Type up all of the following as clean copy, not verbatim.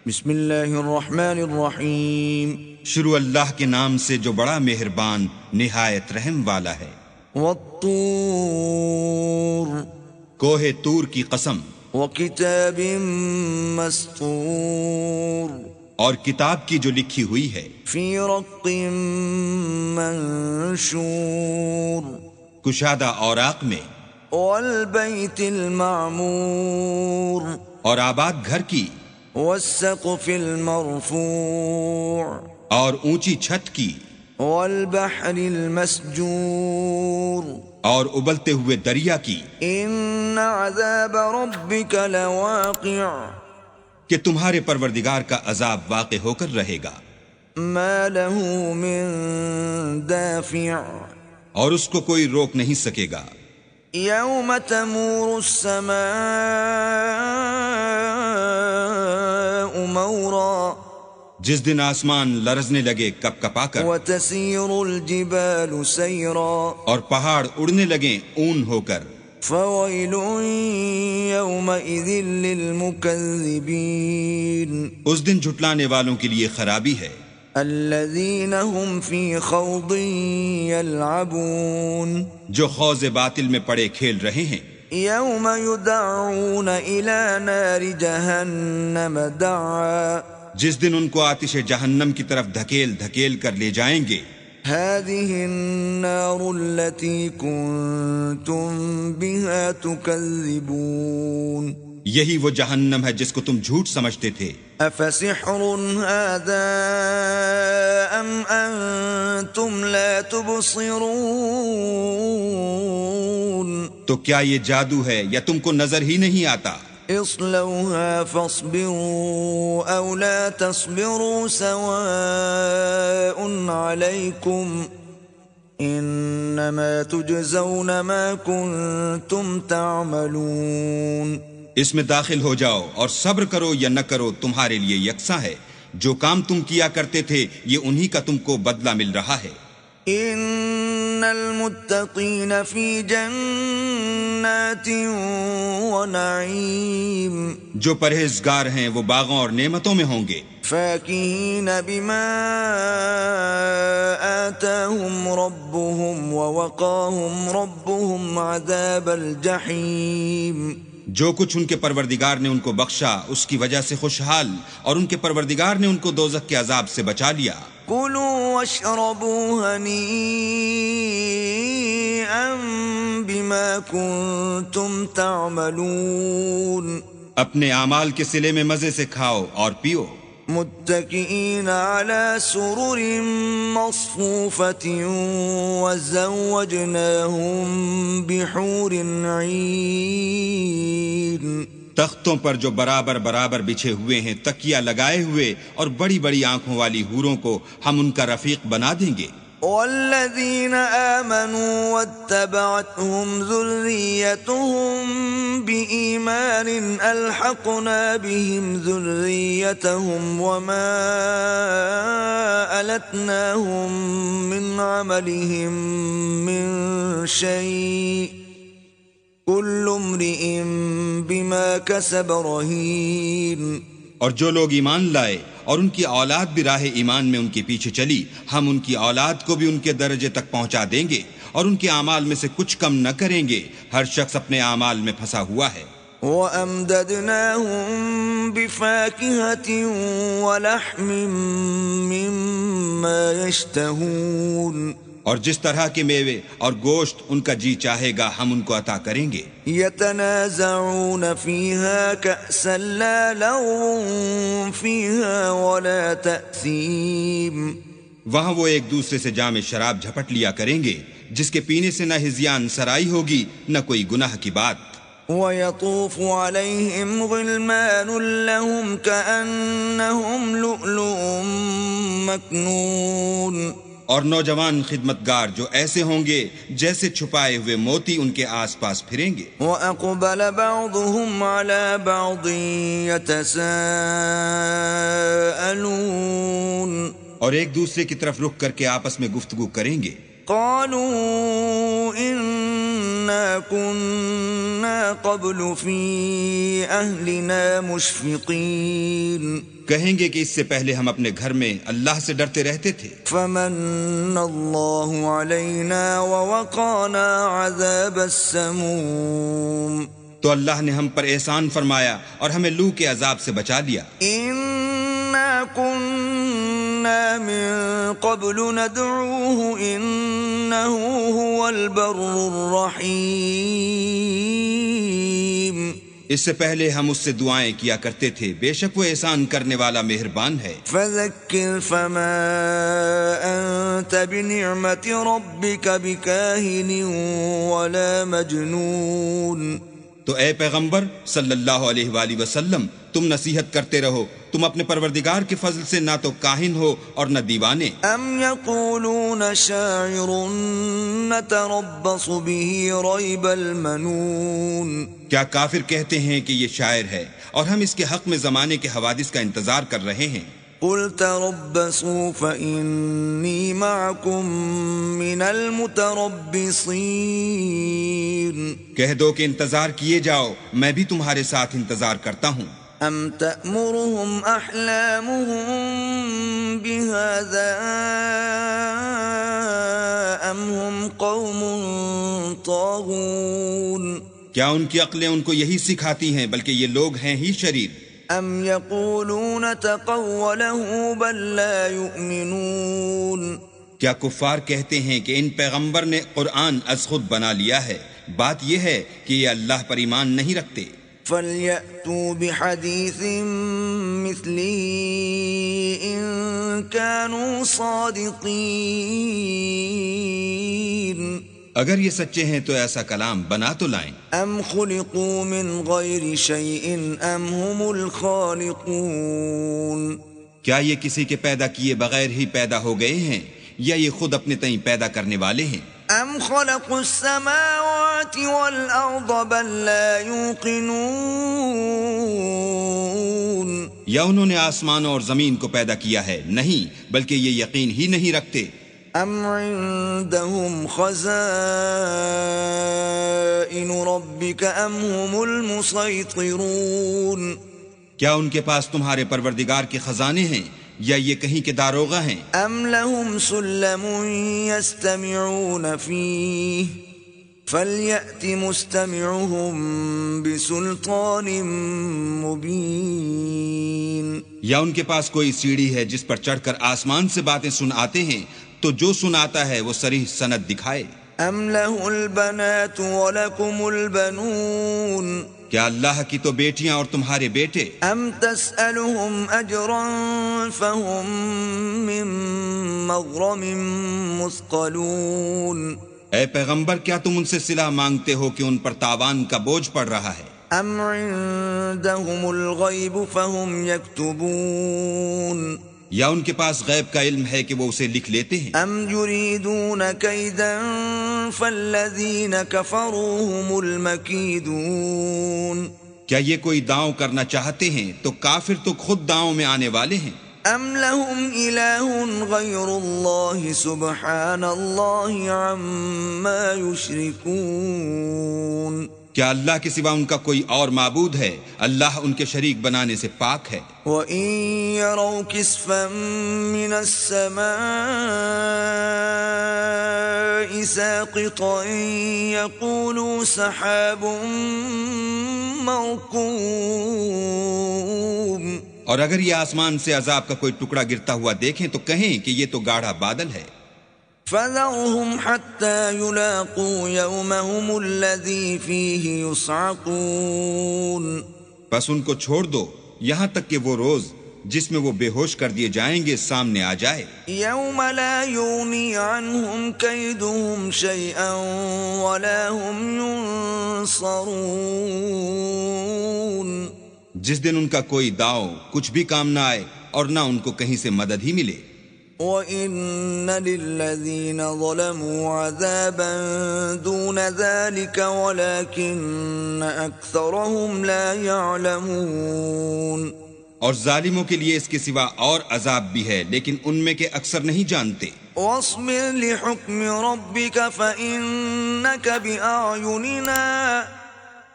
بسم اللہ الرحمن الرحیم۔ شروع اللہ کے نام سے جو بڑا مہربان نہایت رحم والا ہے۔ والطور، کوہ طور کی قسم، وکتاب مسطور، اور کتاب کی جو لکھی ہوئی ہے، فی رق منشور، کشادہ اوراق میں، والبیت المعمور، اور آباد گھر کی، والسقف المرفوع، اور اونچی چھت کی، والبحر المسجور، اور ابلتے ہوئے دریا کی، ان عذاب ربک لواقع، کہ تمہارے پروردگار کا عذاب واقع ہو کر رہے گا، ما له من دافع، اور اس کو کوئی روک نہیں سکے گا۔ یوم تمور السماء مورا، جس دن آسمان لرزنے لگے کپ کپا کر، وتسیر الجبال سیرا، اور پہاڑ اڑنے لگیں اون ہو کر، فویل یومئذ للمکذبین، اس دن جھٹلانے والوں کے لیے خرابی ہے، الذین هم فی خوض یلعبون، جو خوض باطل میں پڑے کھیل رہے ہیں۔ یوم یدعون الی نار جہنم دعا، جس دن ان کو آتش جہنم کی طرف دھکیل دھکیل کر لے جائیں گے۔ هذه النار التي كنتم بها تكذبون، یہی وہ جہنم ہے جس کو تم جھوٹ سمجھتے تھے۔ افسحر هذا ام انتم لا تبصرون، تو کیا یہ جادو ہے یا تم کو نظر ہی نہیں آتا؟ اصلوها فاصبروا او لا تصبروا سواء عليكم انما تجزون ما كنتم تعملون، اس میں داخل ہو جاؤ اور صبر کرو یا نہ کرو، تمہارے لیے یکساں ہے، جو کام تم کیا کرتے تھے یہ انہی کا تم کو بدلہ مل رہا ہے۔ ان المتقین فی جنات ونعیم، جو پرہیزگار ہیں وہ باغوں اور نعمتوں میں ہوں گے، فاکہین بما آتاہم ربهم ووقاہم ربهم عذاب الجحیم، جو کچھ ان کے پروردگار نے ان کو بخشا اس کی وجہ سے خوشحال، اور ان کے پروردگار نے ان کو دوزخ کے عذاب سے بچا لیا۔ کلوا واشربوا ہنیئا بما کنتم تعملون، اپنے اعمال کے صلے میں مزے سے کھاؤ اور پیو، متکئین علی سرر مصفوفۃ وزوجناہم بحور عین، تختوں پر جو برابر برابر بچھے ہوئے ہیں، تکیہ لگائے ہوئے، اور بڑی بڑی آنکھوں والی حوروں کو ہم ان کا رفیق بنا دیں گے۔ والذین آمنوا واتبعتهم ذریتهم بإیمان الحقنا بهم ذریتهم وما ألتناهم من عملهم من شیء کل امرئ بما کسب رہین، اور جو لوگ ایمان لائے اور ان کی اولاد بھی راہ ایمان میں ان کے پیچھے چلی، ہم ان کی اولاد کو بھی ان کے درجے تک پہنچا دیں گے، اور ان کے اعمال میں سے کچھ کم نہ کریں گے۔ ہر شخص اپنے اعمال میں پھنسا ہوا ہے۔ وَأَمْدَدْنَاهُمْ بِفَاكِهَةٍ وَلَحْمٍ مِّمَّا يَشْتَهُونَ، اور جس طرح کے میوے اور گوشت ان کا جی چاہے گا ہم ان کو عطا کریں گے۔ يَتَنَازَعُونَ فِيهَا كَأْسًا لَا لَغْوٌ فِيهَا وَلَا تَأْثِيمٌ، وہاں وہ ایک دوسرے سے جام شراب جھپٹ لیا کریں گے، جس کے پینے سے نہ ہذیان سرائی ہوگی نہ کوئی گناہ کی بات۔ وَيَطُوفُ عَلَيْهِمْ غِلْمَانٌ لَهُمْ كَأَنَّهُمْ لُؤْلُؤٌ مَّكْنُونٌ، اور نوجوان خدمتگار جو ایسے ہوں گے جیسے چھپائے ہوئے موتی ان کے آس پاس پھریں گے۔ وَأَقْبَلَ بَعْضُهُمْ عَلَى بَعْضٍ يَتَسَاءَلُونَ، اور ایک دوسرے کی طرف رخ کر کے آپس میں گفتگو کریں گے۔ قَالُوا إِنَّا كُنَّا قَبْلُ فِي أَهْلِنَا مُشْفِقِينَ، کہیں گے کہ اس سے پہلے ہم اپنے گھر میں اللہ سے ڈرتے رہتے تھے۔ فمن اللہ علینا ووقانا عذاب السموم، تو اللہ نے ہم پر احسان فرمایا اور ہمیں لو کے عذاب سے بچا لیا۔ انا كنا من قبل ندعوه انه هو البر الرحیم، اس سے پہلے ہم اس سے دعائیں کیا کرتے تھے، بے شک وہ احسان کرنے والا مہربان ہے۔ فذکر فما انت بنعمت ربک بکاہن ولا مجنون، تو اے پیغمبر صلی اللہ علیہ وآلہ وسلم تم نصیحت کرتے رہو، تم اپنے پروردگار کے فضل سے نہ تو کاہن ہو اور نہ دیوانے۔ ام یقولون شاعر نتربص به ریب المنون، کیا کافر کہتے ہیں کہ یہ شاعر ہے اور ہم اس کے حق میں زمانے کے حوادث کا انتظار کر رہے ہیں؟ قل تربصوا فإني معكم من المتربصين، کہہ دو کہ انتظار کیے جاؤ، میں بھی تمہارے ساتھ انتظار کرتا ہوں۔ ام تأمرهم احلامهم بهذا ام هم قوم طاغون، کیا ان کی عقلیں ان کو یہی سکھاتی ہیں، بلکہ یہ لوگ ہیں ہی شریر۔ ام یقولون تقوله بل لا یؤمنون، کیا کفار کہتے ہیں کہ ان پیغمبر نے قرآن از خود بنا لیا ہے، بات یہ ہے کہ یہ اللہ پر ایمان نہیں رکھتے۔ فَلْيَأْتُوا بِحَدِيثٍ مِثْلِهِ إِن كَانُوا صَادِقِينَ، اگر یہ سچے ہیں تو ایسا کلام بنا تو لائیں۔ ام خلقوا من غیر شیء ام هم الخالقون، کیا یہ کسی کے پیدا کیے بغیر ہی پیدا ہو گئے ہیں یا یہ خود اپنے تئیں پیدا کرنے والے ہیں؟ ام خلقوا السماوات والارض بل لا يوقنون، یا انہوں نے آسمانوں اور زمین کو پیدا کیا ہے؟ نہیں، بلکہ یہ یقین ہی نہیں رکھتے۔ ام عندهم خزائن ربك ام هم المسيطرون، کیا ان کے پاس تمہارے پروردگار کے خزانے ہیں یا یہ کہیں کے داروغہ ہیں؟ ام لهم سلم يستمعون فيه فليأت مستمعهم بسلطان مبين، یا ان کے پاس کوئی سیڑھی ہے جس پر چڑھ کر آسمان سے باتیں سن آتے ہیں، تو جو سناتا ہے وہ صریح سند دکھائے۔ ام له البنات ولكم البنون، کیا اللہ کی تو بیٹیاں اور تمہارے بیٹے؟ ام تسألهم اجرا فهم من مغرم مثقلون، اے پیغمبر کیا تم ان سے صلہ مانگتے ہو کہ ان پر تاوان کا بوجھ پڑ رہا ہے؟ ام عندهم الغیب فهم یکتبون، یا ان کے پاس غیب کا علم ہے کہ وہ اسے لکھ لیتے ہیں؟ ام یریدون کیدا فالذین کفروا هم المکیدون، کیا یہ کوئی داؤں کرنا چاہتے ہیں تو کافر تو خود داؤں میں آنے والے ہیں۔ ام لهم الہ غیر اللہ سبحان اللہ عما یشرکون، کیا اللہ کے سوا ان کا کوئی اور معبود ہے؟ اللہ ان کے شریک بنانے سے پاک ہے۔ وَإِن يَرَوْا كِسْفًا مِّنَ السَّمَاءِ سَاقِطًا يَقُولُوا سَحَابٌ مَّرْكُومٌ، اور اگر یہ آسمان سے عذاب کا کوئی ٹکڑا گرتا ہوا دیکھیں تو کہیں کہ یہ تو گاڑھا بادل ہے۔ فَذَرْهُمْ حَتَّى يُلَاقُوا يَوْمَهُمُ الَّذِي فِيهِ يُصْعَقُونَ، بس ان کو چھوڑ دو یہاں تک کہ وہ روز جس میں وہ بے ہوش کر دیے جائیں گے سامنے آ جائے۔ يَوْمَ لَا يُغْنِي عَنْهُمْ كَيْدُهُمْ شَيْئًا وَلَا هُمْ يُنصَرُونَ، جس دن ان کا کوئی داؤ کچھ بھی کام نہ آئے اور نہ ان کو کہیں سے مدد ہی ملے۔ وَإِنَّ لِلَّذِينَ ظَلَمُوا عَذَابًا دُونَ ذَلِكَ وَلَكِنَّ أَكْثَرَهُمْ لَا يَعْلَمُونَ، اور ظالموں کے لیے اس کے سوا اور عذاب بھی ہے لیکن ان میں کے اکثر نہیں جانتے۔ وَاصْبِرْ لِحُكْمِ رَبِّكَ فَإِنَّكَ بِأَعْيُنِنَا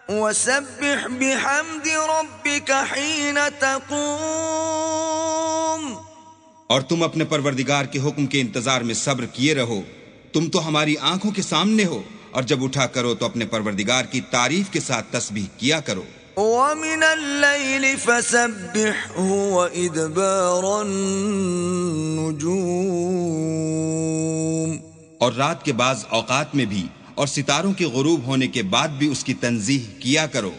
وَسَبِّحْ بِحَمْدِ رَبِّكَ حِينَ تَقُومُ۔ اور تم اپنے پروردگار کے حکم کے انتظار میں صبر کیے رہو. تم تو ہماری آنکھوں کے سامنے ہو، اور جب اٹھا کرو تو اپنے پروردگار کی تعریف کے ساتھ تسبیح کیا کرو. وَمِنَ اللَّيْلِ فَسَبِّحْهُ وَإِدْبَارَ النُّجُومِ، اور رات کے بعض اوقات میں بھی اور ستاروں کے غروب ہونے کے بعد بھی اس کی تنزیہ کیا کرو.